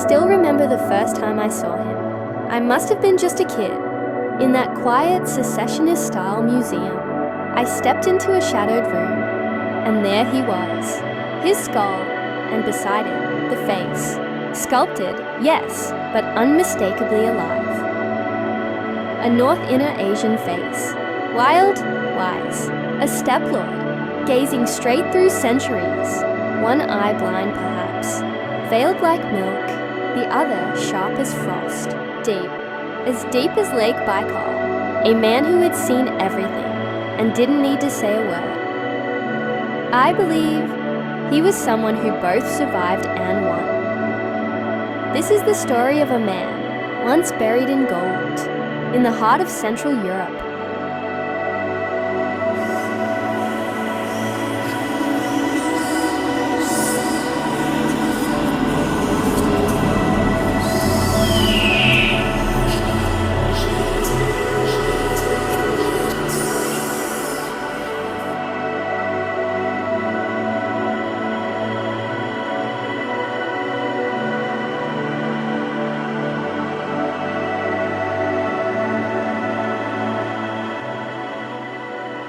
still remember the first time I saw him. I must have been just a kid. In that quiet, secessionist-style museum, I stepped into a shadowed room, and there he was, his skull, and beside it, the face. Sculpted, yes, but unmistakably alive. A North Inner Asian face. Wild, wise. A steppe lord, gazing straight through centuries. One eye blind, perhaps. Veiled like milk, the other sharp as frost. Deep, as deep as Lake Baikal. A man who had seen everything, and didn't need to say a word. I believe he was someone who both survived and won. This is the story of a man, once buried in gold, in the heart of Central Europe.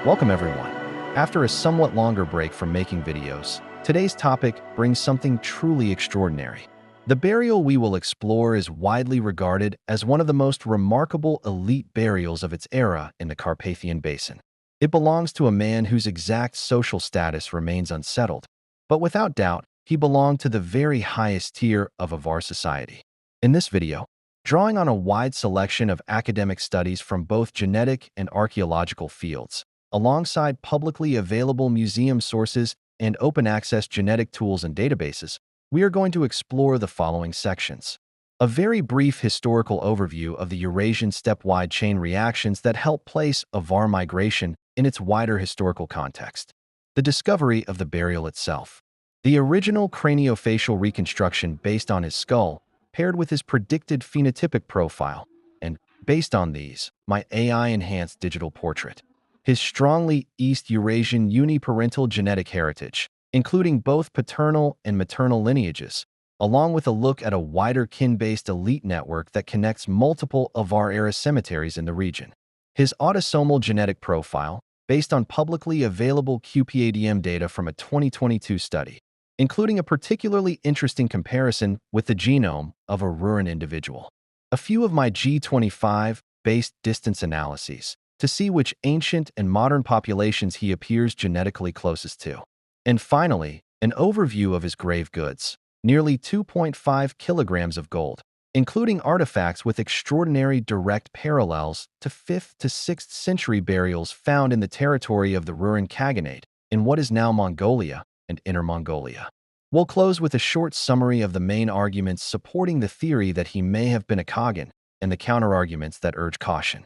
Welcome everyone. After a somewhat longer break from making videos, today's topic brings something truly extraordinary. The burial we will explore is widely regarded as one of the most remarkable elite burials of its era in the Carpathian Basin. It belongs to a man whose exact social status remains unsettled, but without doubt, he belonged to the very highest tier of Avar society. In this video, drawing on a wide selection of academic studies from both genetic and archaeological fields, alongside publicly available museum sources and open-access genetic tools and databases, we are going to explore the following sections. A very brief historical overview of the Eurasian steppe-wide chain reactions that help place Avar migration in its wider historical context. The discovery of the burial itself. The original craniofacial reconstruction based on his skull, paired with his predicted phenotypic profile, and, based on these, my AI-enhanced digital portrait. His strongly East Eurasian uniparental genetic heritage, including both paternal and maternal lineages, along with a look at a wider kin-based elite network that connects multiple Avar-era cemeteries in the region. His autosomal genetic profile, based on publicly available qpAdm data from a 2022 study, including a particularly interesting comparison with the genome of a Rouran individual. A few of my G25-based distance analyses, to see which ancient and modern populations he appears genetically closest to. And finally, an overview of his grave goods, nearly 2.5 kilograms of gold, including artifacts with extraordinary direct parallels to 5th to 6th century burials found in the territory of the Rouran Khaganate in what is now Mongolia and Inner Mongolia. We'll close with a short summary of the main arguments supporting the theory that he may have been a Khagan and the counterarguments that urge caution.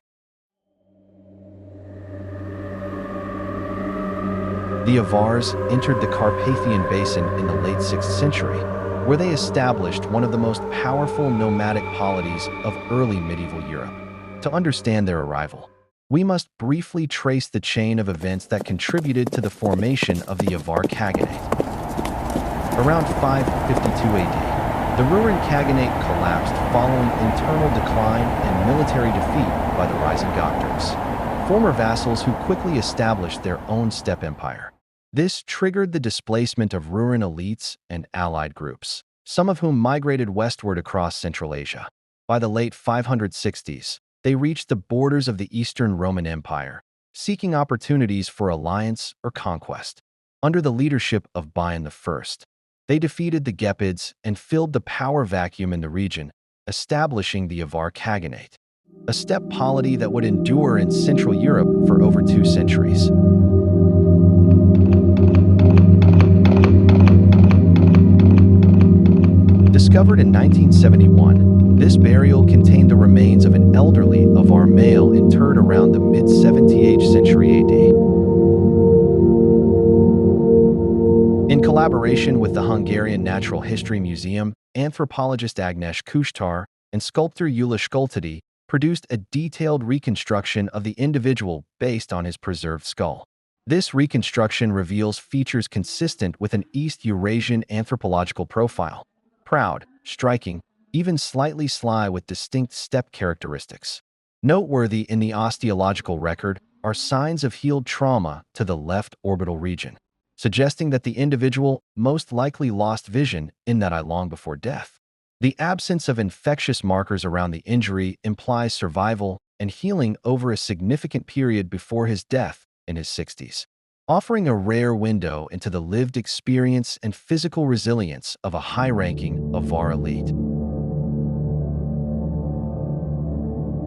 The Avars entered the Carpathian Basin in the late 6th century, where they established one of the most powerful nomadic polities of early medieval Europe. To understand their arrival, we must briefly trace the chain of events that contributed to the formation of the Avar Khaganate. Around 552 AD, the Rouran Khaganate collapsed following internal decline and military defeat by the rising Göktürks, former vassals who quickly established their own steppe empire. This triggered the displacement of Rouran elites and allied groups, some of whom migrated westward across Central Asia. By the late 560s, they reached the borders of the Eastern Roman Empire, seeking opportunities for alliance or conquest. Under the leadership of Bayan I, they defeated the Gepids and filled the power vacuum in the region, establishing the Avar Khaganate, a steppe polity that would endure in Central Europe for over 2 centuries. Discovered in 1971, this burial contained the remains of an elderly Avar male interred around the mid-17th century AD. In collaboration with the Hungarian Natural History Museum, anthropologist Agnes Kushtar and sculptor Ula Skultadi produced a detailed reconstruction of the individual based on his preserved skull. This reconstruction reveals features consistent with an East Eurasian anthropological profile: proud, striking, even slightly sly with distinct steppe characteristics. Noteworthy in the osteological record are signs of healed trauma to the left orbital region, suggesting that the individual most likely lost vision in that eye long before death. The absence of infectious markers around the injury implies survival and healing over a significant period before his death in his 60s, offering a rare window into the lived experience and physical resilience of a high-ranking Avar elite.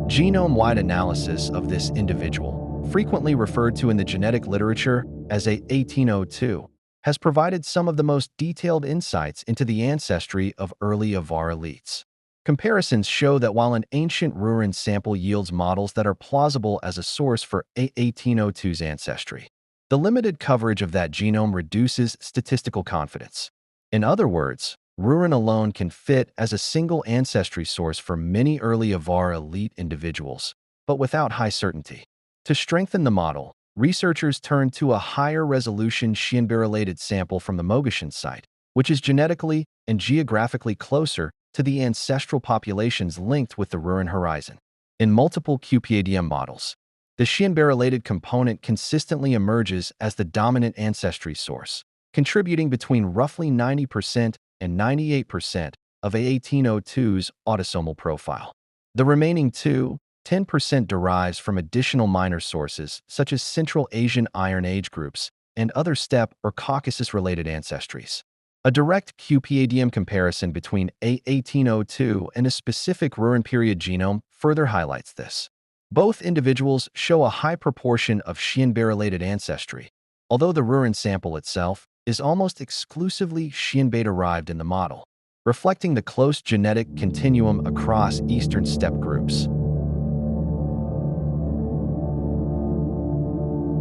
Genome-wide analysis of this individual, frequently referred to in the genetic literature as a 1802, has provided some of the most detailed insights into the ancestry of early Avar elites. Comparisons show that while an ancient Rouran sample yields models that are plausible as a source for A1802's ancestry, the limited coverage of that genome reduces statistical confidence. In other words, Rouran alone can fit as a single ancestry source for many early Avar elite individuals, but without high certainty. To strengthen the model, researchers turned to a higher-resolution Schienbeer-related sample from the Mogashan site, which is genetically and geographically closer to the ancestral populations linked with the Rouran horizon. In multiple qpAdm models, the Schienbeer-related component consistently emerges as the dominant ancestry source, contributing between roughly 90% and 98% of A1802's autosomal profile. The remaining 10% derives from additional minor sources such as Central Asian Iron Age groups and other steppe or Caucasus-related ancestries. A direct qpAdm comparison between A1802 and a specific Rouran period genome further highlights this. Both individuals show a high proportion of Schienbeer-related ancestry, although the Rouran sample itself is almost exclusively Schienbeer-derived in the model, reflecting the close genetic continuum across Eastern steppe groups.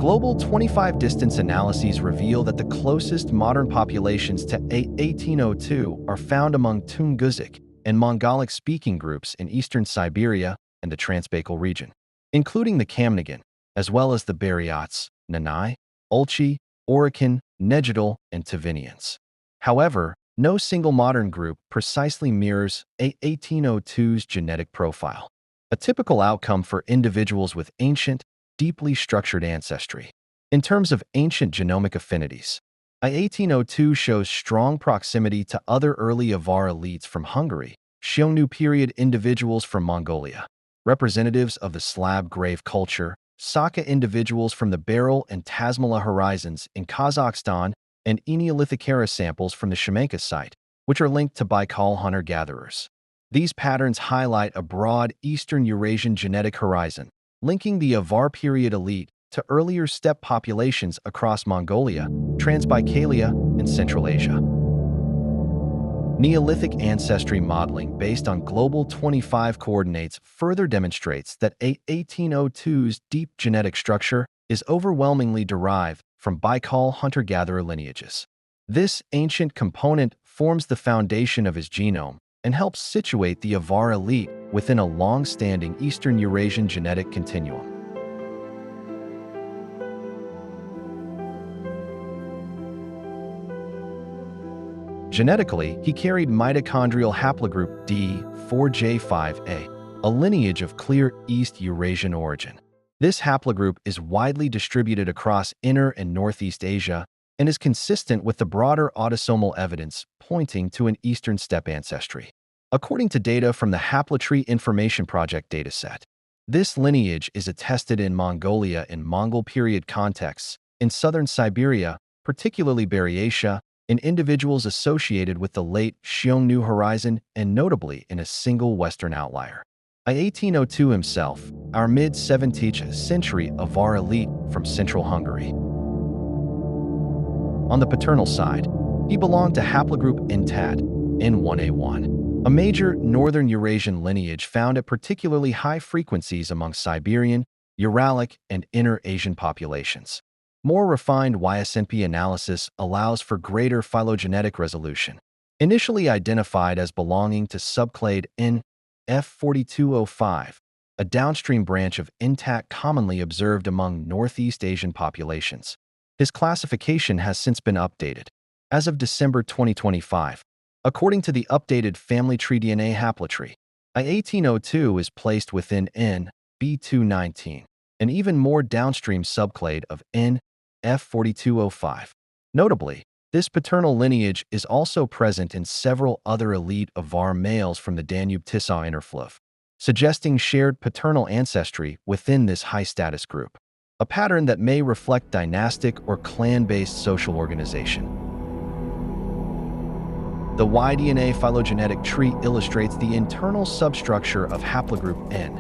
Global 25 distance analyses reveal that the closest modern populations to A1802 are found among Tungusic and Mongolic-speaking groups in eastern Siberia and the Transbaikal region, including the Khamnigan, as well as the Buryats, Nanai, Olchi, Orokin, Negidal, and Tavinians. However, no single modern group precisely mirrors A1802's genetic profile, a typical outcome for individuals with ancient, deeply structured ancestry. In terms of ancient genomic affinities, A1802 shows strong proximity to other early Avar elites from Hungary, Xiongnu period individuals from Mongolia, representatives of the Slab grave culture, Saka individuals from the Beryl and Tasmala horizons in Kazakhstan, and Eneolithic era samples from the Shemenka site, which are linked to Baikal hunter-gatherers. These patterns highlight a broad Eastern Eurasian genetic horizon, linking the Avar period elite to earlier steppe populations across Mongolia, Transbaikalia, and Central Asia. Neolithic ancestry modeling based on global 25 coordinates further demonstrates that A1802's deep genetic structure is overwhelmingly derived from Baikal hunter-gatherer lineages. This ancient component forms the foundation of his genome and helps situate the Avar elite within a long-standing Eastern Eurasian genetic continuum. Genetically, he carried mitochondrial haplogroup D4J5A, a lineage of clear East Eurasian origin. This haplogroup is widely distributed across Inner and Northeast Asia and is consistent with the broader autosomal evidence pointing to an Eastern steppe ancestry. According to data from the Haplotree Information Project dataset, this lineage is attested in Mongolia in Mongol period contexts, in southern Siberia, particularly Buryatia, in individuals associated with the late Xiongnu horizon, and notably in a single Western outlier. A1802 himself, our mid-17th century Avar elite from central Hungary. On the paternal side, he belonged to haplogroup Ntad, N1A1, a major northern Eurasian lineage found at particularly high frequencies among Siberian, Uralic, and Inner Asian populations. More refined YSNP analysis allows for greater phylogenetic resolution. Initially identified as belonging to subclade N F4205, a downstream branch of Ntad commonly observed among Northeast Asian populations. His classification has since been updated. As of December 2025, According to the updated family tree DNA haplotree, I1802 is placed within N B219, an even more downstream subclade of N F4205. Notably, this paternal lineage is also present in several other elite Avar males from the Danube-Tisza interfluve, suggesting shared paternal ancestry within this high-status group, a pattern that may reflect dynastic or clan-based social organization. The Y-DNA phylogenetic tree illustrates the internal substructure of haplogroup N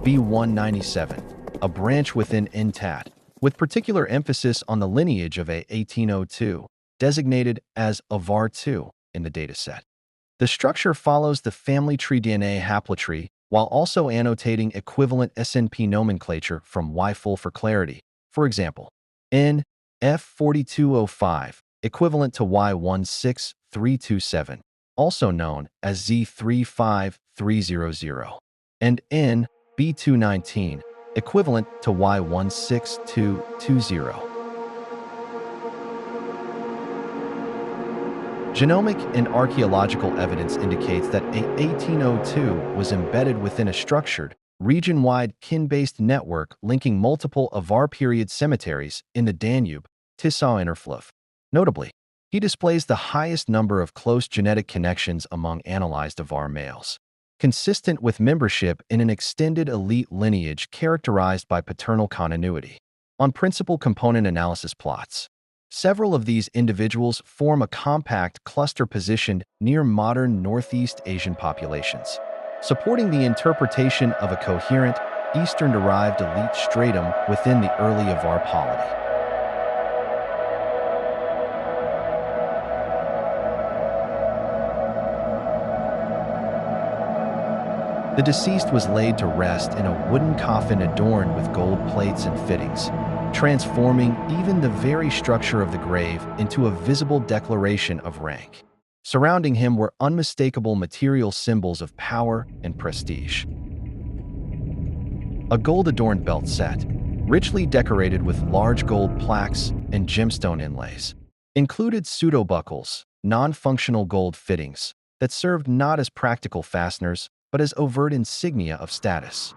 B197, a branch within NTAT, with particular emphasis on the lineage of A1802, designated as Avar2 in the dataset. The structure follows the family tree DNA haplotree while also annotating equivalent SNP nomenclature from Y-full for clarity. For example, N F4205, equivalent to Y16327, also known as Z35300, and N B219, equivalent to Y16220. Genomic and archaeological evidence indicates that A1802 was embedded within a structured, region-wide kin-based network linking multiple Avar period cemeteries in the Danube-Tisza interfluve. Notably, he displays the highest number of close genetic connections among analyzed Avar males, consistent with membership in an extended elite lineage characterized by paternal continuity. On principal component analysis plots, several of these individuals form a compact cluster positioned near modern Northeast Asian populations, supporting the interpretation of a coherent, Eastern-derived elite stratum within the early Avar polity. The deceased was laid to rest in a wooden coffin adorned with gold plates and fittings, transforming even the very structure of the grave into a visible declaration of rank. Surrounding him were unmistakable material symbols of power and prestige. A gold-adorned belt set, richly decorated with large gold plaques and gemstone inlays, included pseudo-buckles, non-functional gold fittings that served not as practical fasteners but as overt insignia of status.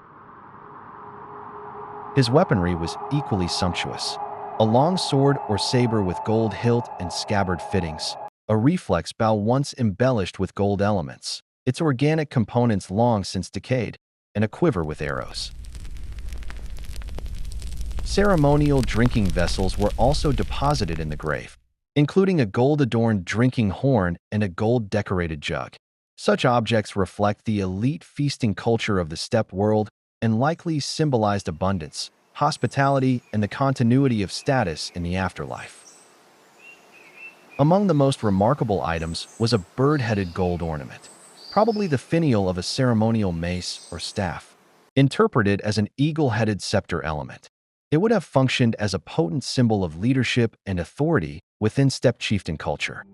His weaponry was equally sumptuous. A long sword or saber with gold hilt and scabbard fittings, a reflex bow once embellished with gold elements, its organic components long since decayed, and a quiver with arrows. Ceremonial drinking vessels were also deposited in the grave, including a gold-adorned drinking horn and a gold-decorated jug. Such objects reflect the elite feasting culture of the steppe world and likely symbolized abundance, hospitality, and the continuity of status in the afterlife. Among the most remarkable items was a bird-headed gold ornament, probably the finial of a ceremonial mace or staff, interpreted as an eagle-headed scepter element. It would have functioned as a potent symbol of leadership and authority within steppe chieftain culture.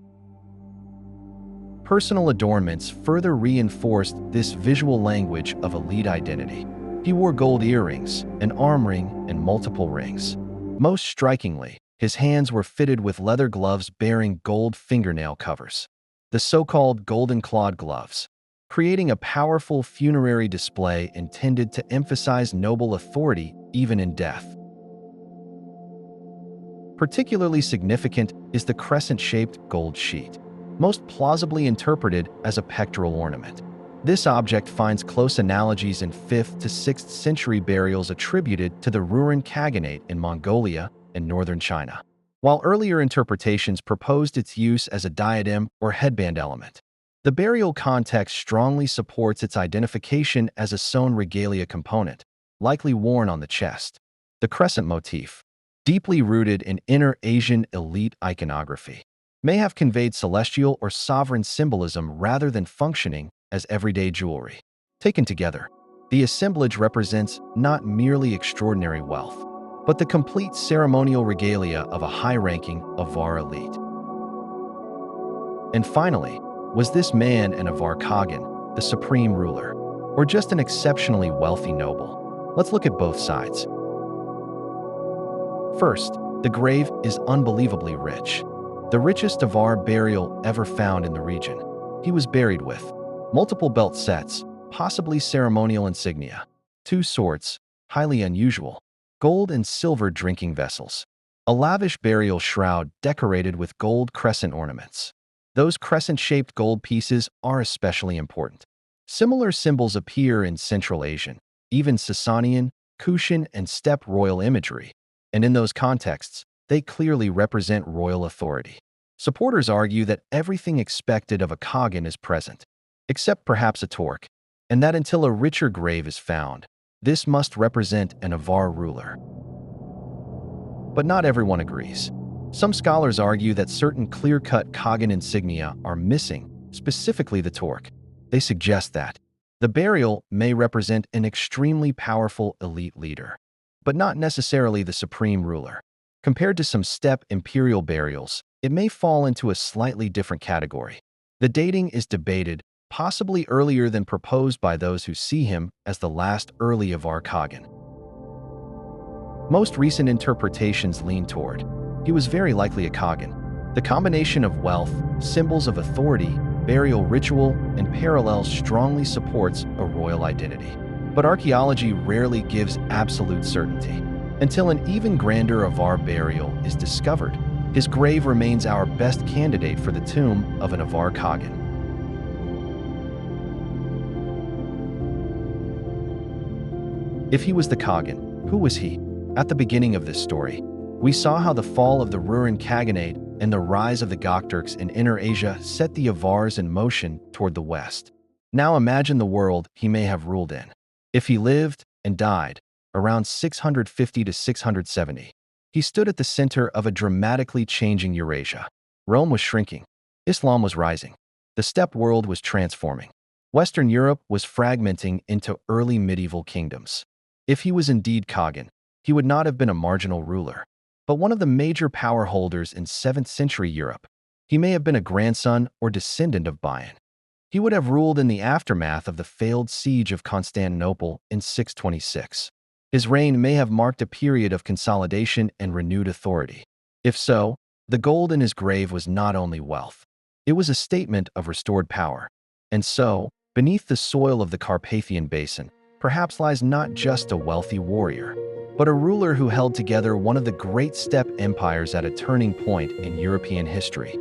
Personal adornments further reinforced this visual language of elite identity. He wore gold earrings, an arm ring, and multiple rings. Most strikingly, his hands were fitted with leather gloves bearing gold fingernail covers, the so-called golden-clawed gloves, creating a powerful funerary display intended to emphasize noble authority even in death. Particularly significant is the crescent-shaped gold sheet, most plausibly interpreted as a pectoral ornament. This object finds close analogies in 5th to 6th century burials attributed to the Rouran Khaganate in Mongolia and northern China, while earlier interpretations proposed its use as a diadem or headband element. The burial context strongly supports its identification as a sewn regalia component, likely worn on the chest. The crescent motif, deeply rooted in inner Asian elite iconography, may have conveyed celestial or sovereign symbolism rather than functioning as everyday jewelry. Taken together, the assemblage represents not merely extraordinary wealth, but the complete ceremonial regalia of a high-ranking Avar elite. And finally, was this man an Avar Khagan, the supreme ruler, or just an exceptionally wealthy noble? Let's look at both sides. First, the grave is unbelievably rich, the richest Avar burial ever found in the region. he was buried with multiple belt sets, possibly ceremonial insignia, 2 swords, highly unusual, gold and silver drinking vessels, a lavish burial shroud decorated with gold crescent ornaments. Those crescent-shaped gold pieces are especially important. Similar symbols appear in Central Asian, even Sasanian, Kushan, and steppe royal imagery, and in those contexts, they clearly represent royal authority. Supporters argue that everything expected of a Khagan is present, except perhaps a torque, and that until a richer grave is found, this must represent an Avar ruler. But not everyone agrees. Some scholars argue that certain clear-cut Khagan insignia are missing, specifically the torque. They suggest that the burial may represent an extremely powerful elite leader, but not necessarily the supreme ruler. Compared to some steppe imperial burials, it may fall into a slightly different category. The dating is debated, possibly earlier than proposed by those who see him as the last early Avar Khagan. Most recent interpretations lean toward he was very likely a Khagan. The combination of wealth, symbols of authority, burial ritual, and parallels strongly supports a royal identity. But archaeology rarely gives absolute certainty. Until an even grander Avar burial is discovered, his grave remains our best candidate for the tomb of an Avar Khagan. If he was the Khagan, who was he? At the beginning of this story, we saw how the fall of the Rouran Khaganate and the rise of the Göktürks in Inner Asia set the Avars in motion toward the west. Now imagine the world he may have ruled in. If he lived and died around 650 to 670, he stood at the center of a dramatically changing Eurasia. Rome was shrinking. Islam was rising. The steppe world was transforming. Western Europe was fragmenting into early medieval kingdoms. If he was indeed Khagan, he would not have been a marginal ruler, but one of the major power holders in 7th century Europe. He may have been a grandson or descendant of Bayan. He would have ruled in the aftermath of the failed siege of Constantinople in 626. His reign may have marked a period of consolidation and renewed authority. If so, the gold in his grave was not only wealth. It was a statement of restored power. And so, beneath the soil of the Carpathian Basin, perhaps lies not just a wealthy warrior, but a ruler who held together one of the great steppe empires at a turning point in European history.